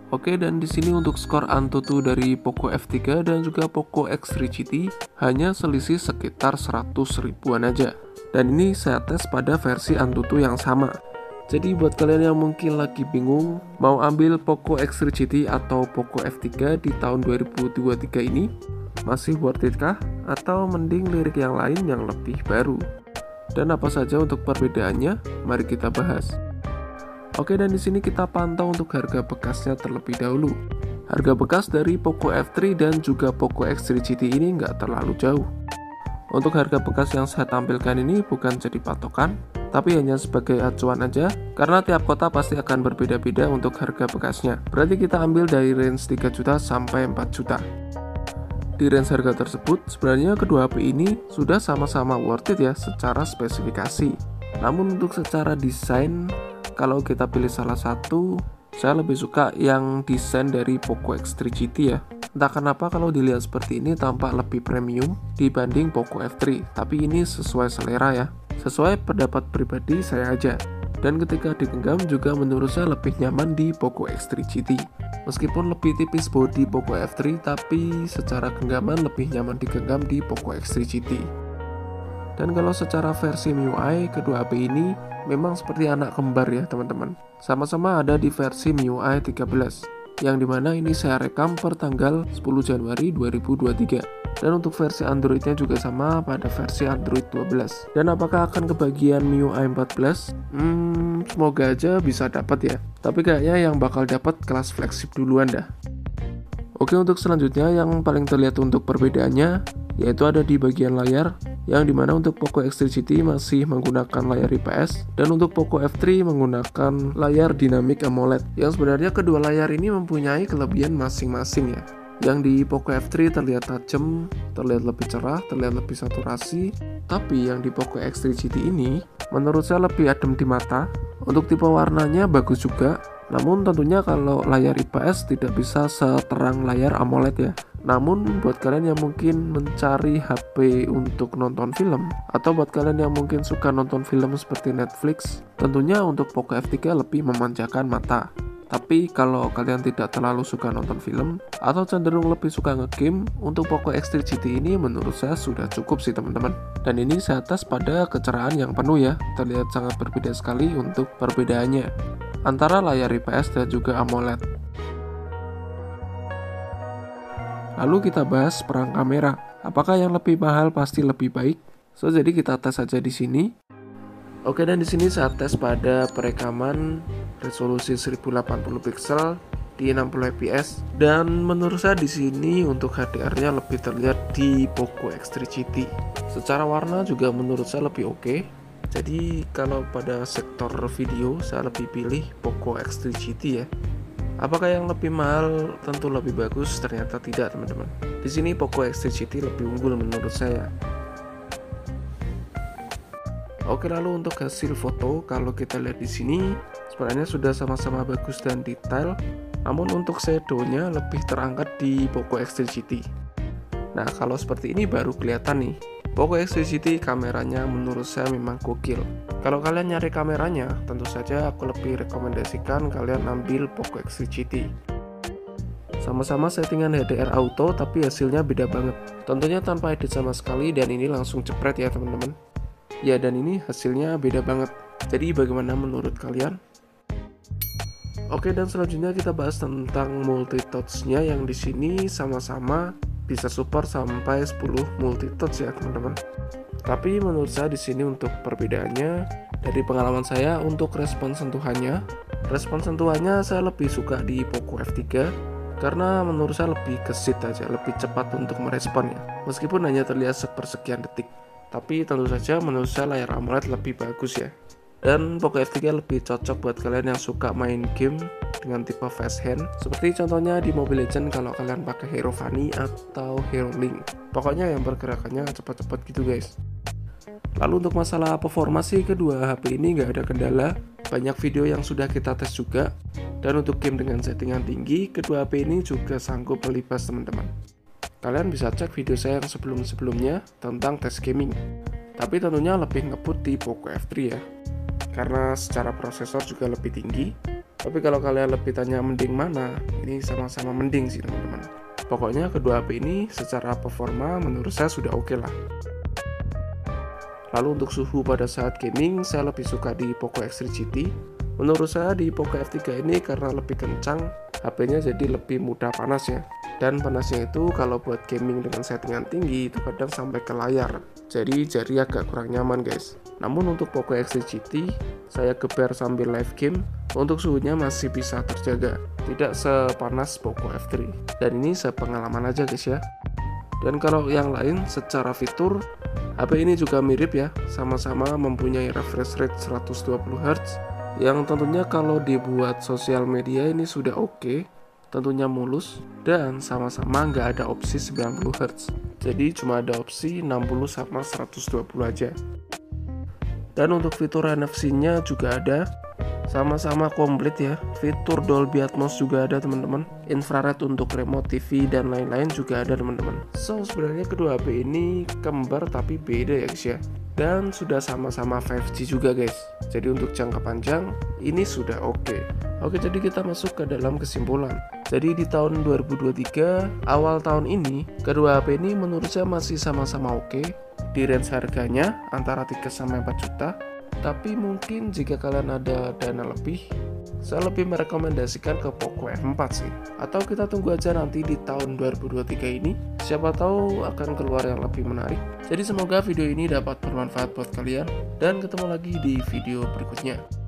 Oke, dan di sini untuk skor Antutu dari Poco F3 dan juga Poco X3 GT hanya selisih sekitar 100 ribuan aja. Dan ini saya tes pada versi Antutu yang sama. Jadi buat kalian yang mungkin lagi bingung mau ambil Poco X3 GT atau Poco F3 di tahun 2023 ini, masih worth it kah? Atau mending lirik yang lain yang lebih baru? Dan apa saja untuk perbedaannya? Mari kita bahas. Oke, dan di sini kita pantau untuk harga bekasnya terlebih dahulu. Harga bekas dari Poco F3 dan juga Poco X3 GT ini nggak terlalu jauh. Untuk harga bekas yang saya tampilkan ini bukan jadi patokan, tapi hanya sebagai acuan aja, karena tiap kota pasti akan berbeda-beda untuk harga bekasnya. Berarti kita ambil dari range 3 juta sampai 4 juta. Di range harga tersebut, sebenarnya kedua HP ini sudah sama-sama worth it ya secara spesifikasi. Namun untuk secara desain, kalau kita pilih salah satu, saya lebih suka yang desain dari Poco X3 GT ya. Entah kenapa kalau dilihat seperti ini tampak lebih premium dibanding Poco F3, tapi ini sesuai selera ya. Sesuai pendapat pribadi saya aja. Dan ketika digenggam juga menurut saya lebih nyaman di Poco X3 GT. Meskipun lebih tipis bodi Poco F3, tapi secara genggaman lebih nyaman digenggam di Poco X3 GT. Dan kalau secara versi MIUI, kedua HP ini memang seperti anak kembar ya teman-teman. Sama-sama ada di versi MIUI 13, yang dimana ini saya rekam per tanggal 10 Januari 2023. Dan untuk versi Androidnya juga sama pada versi Android 12. Dan apakah akan kebagian MIUI 14? Semoga aja bisa dapat ya. Tapi kayaknya yang bakal dapat kelas flagship duluan dah. Oke, untuk selanjutnya yang paling terlihat untuk perbedaannya yaitu ada di bagian layar, yang dimana untuk Poco X3 GT masih menggunakan layar IPS dan untuk Poco F3 menggunakan layar Dynamic AMOLED, yang sebenarnya kedua layar ini mempunyai kelebihan masing-masing ya. Yang di Poco F3 terlihat tajam, terlihat lebih cerah, terlihat lebih saturasi, tapi yang di Poco X3 GT ini menurut saya lebih adem di mata. Untuk tipe warnanya bagus juga, namun tentunya kalau layar IPS tidak bisa seterang layar AMOLED ya. Namun buat kalian yang mungkin mencari HP untuk nonton film, atau buat kalian yang mungkin suka nonton film seperti Netflix, tentunya untuk Poco F3 lebih memanjakan mata. Tapi kalau kalian tidak terlalu suka nonton film atau cenderung lebih suka ngegame, untuk Poco X3 GT ini menurut saya sudah cukup sih teman-teman. Dan ini saya tes pada kecerahan yang penuh ya, terlihat sangat berbeda sekali untuk perbedaannya antara layar IPS dan juga AMOLED. Lalu kita bahas perang kamera. Apakah yang lebih mahal pasti lebih baik? Jadi kita tes saja di sini. Oke, dan di sini saya tes pada perekaman resolusi 1080 pixel di 60 fps, dan menurut saya di sini untuk HDR-nya lebih terlihat di Poco X3 GT. Secara warna juga menurut saya lebih oke. Jadi kalau pada sektor video saya lebih pilih Poco X3 GT ya. Apakah yang lebih mahal tentu lebih bagus? Ternyata tidak teman-teman. Di sini Poco X3 GT lebih unggul menurut saya. Oke, lalu untuk hasil foto kalau kita lihat di sini sebenarnya sudah sama-sama bagus dan detail. Namun untuk shadow-nya lebih terangkat di Poco X3 GT. Nah, kalau seperti ini baru kelihatan nih. Poco X3 GT kameranya menurut saya memang gokil. Kalau kalian nyari kameranya, tentu saja aku lebih rekomendasikan kalian ambil Poco X3 GT. Sama-sama settingan HDR auto, tapi hasilnya beda banget. Tentunya tanpa edit sama sekali, dan ini langsung jepret ya teman-teman. Ya, dan ini hasilnya beda banget. Jadi bagaimana menurut kalian? Oke, dan selanjutnya kita bahas tentang multi touch-nya, yang di sini sama-sama bisa support sampai 10 multi touch ya teman-teman. Tapi menurut saya di sini untuk perbedaannya, dari pengalaman saya untuk respon sentuhannya saya lebih suka di Poco F3 karena menurut saya lebih gesit aja, lebih cepat untuk meresponnya. Meskipun hanya terlihat sepersekian detik, tapi tentu saja menurut saya layar AMOLED lebih bagus ya. Dan Poco F3 lebih cocok buat kalian yang suka main game dengan tipe fast hand, seperti contohnya di Mobile Legends kalau kalian pakai Hero Fanny atau Hero Link. Pokoknya yang pergerakannya cepat-cepat gitu guys. Lalu untuk masalah performa sih, kedua HP ini nggak ada kendala. Banyak video yang sudah kita tes juga. Dan untuk game dengan settingan tinggi, kedua HP ini juga sanggup melibas teman-teman. Kalian bisa cek video saya yang sebelum-sebelumnya tentang tes gaming. Tapi tentunya lebih ngebut di Poco F3 ya, karena secara prosesor juga lebih tinggi. Tapi kalau kalian lebih tanya mending mana, ini sama-sama mending sih teman-teman. Pokoknya kedua HP ini secara performa menurut saya sudah oke lah. Lalu untuk suhu pada saat gaming, saya lebih suka di Poco X3 GT. Menurut saya di Poco F3 ini karena lebih kencang, HP-nya jadi lebih mudah panas ya. Dan panasnya itu kalau buat gaming dengan settingan tinggi itu kadang sampai ke layar. Jadi jari agak kurang nyaman guys. Namun untuk Poco X3 GT, saya geber sambil live game, untuk suhunya masih bisa terjaga. Tidak sepanas Poco F3. Dan ini sepengalaman aja guys ya. Dan kalau yang lain secara fitur, HP ini juga mirip ya, sama-sama mempunyai refresh rate 120Hz, yang tentunya kalau dibuat sosial media ini sudah oke, tentunya mulus, dan sama-sama nggak ada opsi 90Hz. Jadi cuma ada opsi 60 sama 120 aja. Dan untuk fitur NFC-nya juga ada, sama-sama komplit ya. Fitur Dolby Atmos juga ada teman-teman. Infrared untuk remote TV dan lain-lain juga ada teman-teman. So sebenarnya kedua HP ini kembar tapi beda ya guys ya. Dan sudah sama-sama 5G juga guys. Jadi untuk jangka panjang ini sudah oke. Oke, jadi kita masuk ke dalam kesimpulan. Jadi di tahun 2023 awal tahun ini kedua HP ini menurut saya masih sama-sama oke. Di range harganya antara 3-4 juta. Tapi mungkin jika kalian ada dana lebih, saya lebih merekomendasikan ke Poco F4 sih. Atau kita tunggu aja nanti di tahun 2023 ini, siapa tahu akan keluar yang lebih menarik. Jadi semoga video ini dapat bermanfaat buat kalian, dan ketemu lagi di video berikutnya.